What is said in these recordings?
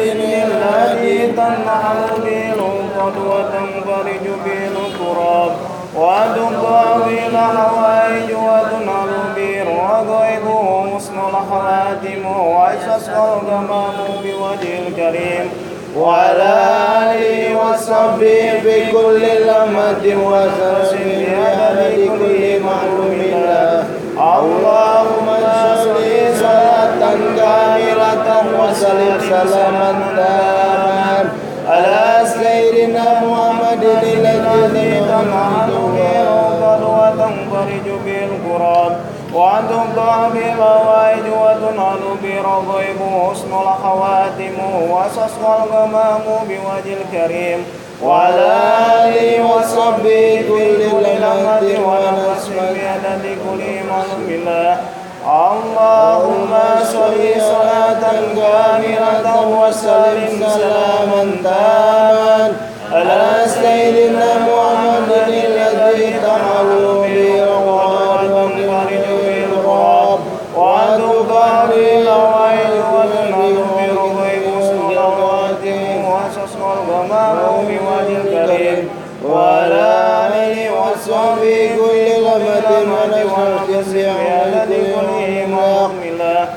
الذي تنحل به العقد وتنفرج به الكراب وتقضى الحوائج وتنال به الرغائب وحسن الخواتم ويستسقى الغمام بوجه الكريم وعلى آله وصحبه في كل لمحة وسنة بعدد كل معلوم له اللهم صل صلاة كاملة وسلم سلاما تاما على سيدنا محمد الذي تنحل به العقد وتنفرج به الكراب وتقضى به الحوائج وتنال به الرغائب وحسن الخواتم ويستسقى الغمام بوجه الكريم وعلى آله وصحبه كل لمحة ونفس بعدد كل معلوم له اللهم صل صلاة كاملة وسلم سلاما تاما على سيدنا محمد الذي تنحل به العقد وتنفرج به الكراب وتقضى به الحوائج وتنال به الرغائب وحسن الخواتم ويستسقى الغمام بوجه الكريم وعلى آله وصحبه كل لمحة ونفس بعدد كل معلوم له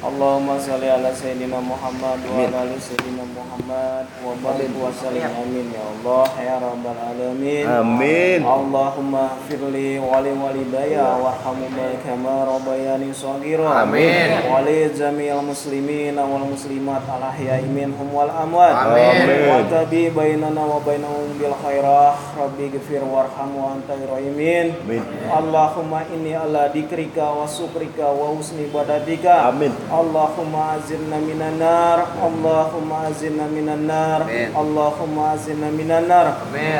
اللهم صل على سيدنا محمد وعلى آل سيدنا محمد وبارك وسلم آمين يا الله يا رب العالمين آمين اللهم اغفر لي ولوالدي وارحمهما كما ربياني صغيرا آمين ولجميع المسلمين والمسلمات الأحياء منهم والأموات آمين وتبي بيننا وبينهم بالخيرات ربي اغفر وارحم وأنت الراحمين اللهم إني على ذكرك وشكرك وحسن عبادتك آمين Allahumma azirna minan nar Allahumma azirna minan nar Allahumma azirna minan nar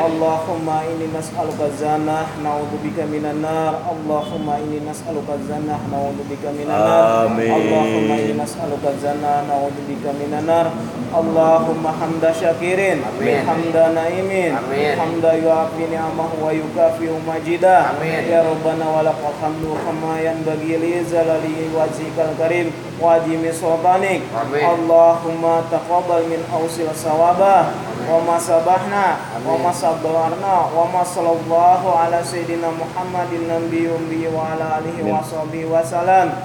Allahumma inni nas'aluka jannah na'udzubika minan nar Allahumma inni nas'aluka jannah na'udzubika minan nar Allahumma inni nas'aluka jannah na'udzubika minan nar Allahumma hamda syakirin hamda naimin hamda yu'afi ni'amahu wa yukafi majidah ya rabbana walakal hamdu kama yanbaghi li jalali wajhikal karim wajimi sultanik Allahumma taqabbal min awsil sawabah wa masabahna wa masabarna wa masallallahu ala sayyidina Muhammadin nabiyyi wa ala alihi wa sahbihi wa salam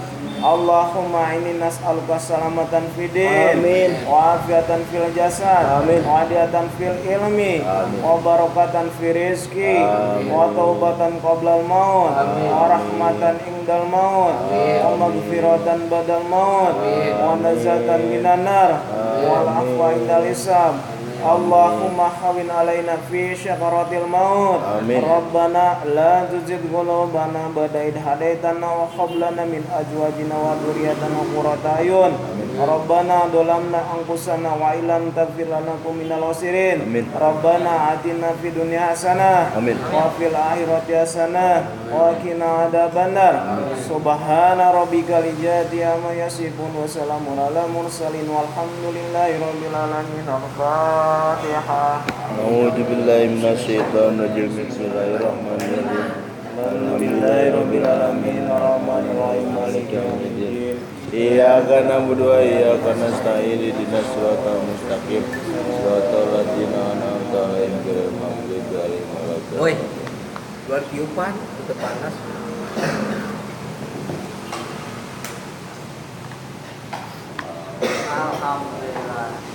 Allahumma inni nas'aluka salamatan fid din wa afiatan fil jasad wa hidayatan fil ilmi wa barakatan fil rizqi wa taubatan qabla al maut wa rahmatan indal maut wa maghfiratan badal maut wa najatan minan nar wal afwa indal hisab Allahumma hawin alaina fi syakaratil maut Rabbana la tuzigh qulubana ba'da idh hadaitana wa hab lana min azwajina wa dhurriyyatina qurrata a'yun Rabbana dolamna anfusana wa illam taghfir lana minal khasirin Rabbana atina fid dunya hasanah wa fil akhirati hasanah wa qina adzabannar subhana rabbika lijati amma yasifun wa salamun alal mursalin walhamdulillahi rabbil alamin Al-Fatihah. A'udzu billahi minasyaitonir rajim. Bismillahirrahmanirrahim. Alhamdulillahirabbil alamin arrahmanir rahim maliki yaumiddin. Iyyaka na'budu wa iyyaka nasta'in ihdinas siratal mustaqim. Siratal ladzina an'amta 'alaihim ghairil maghdubi 'alaihim waladdallin. Woi, luar tiupan, udah panas. Alhamdulillah.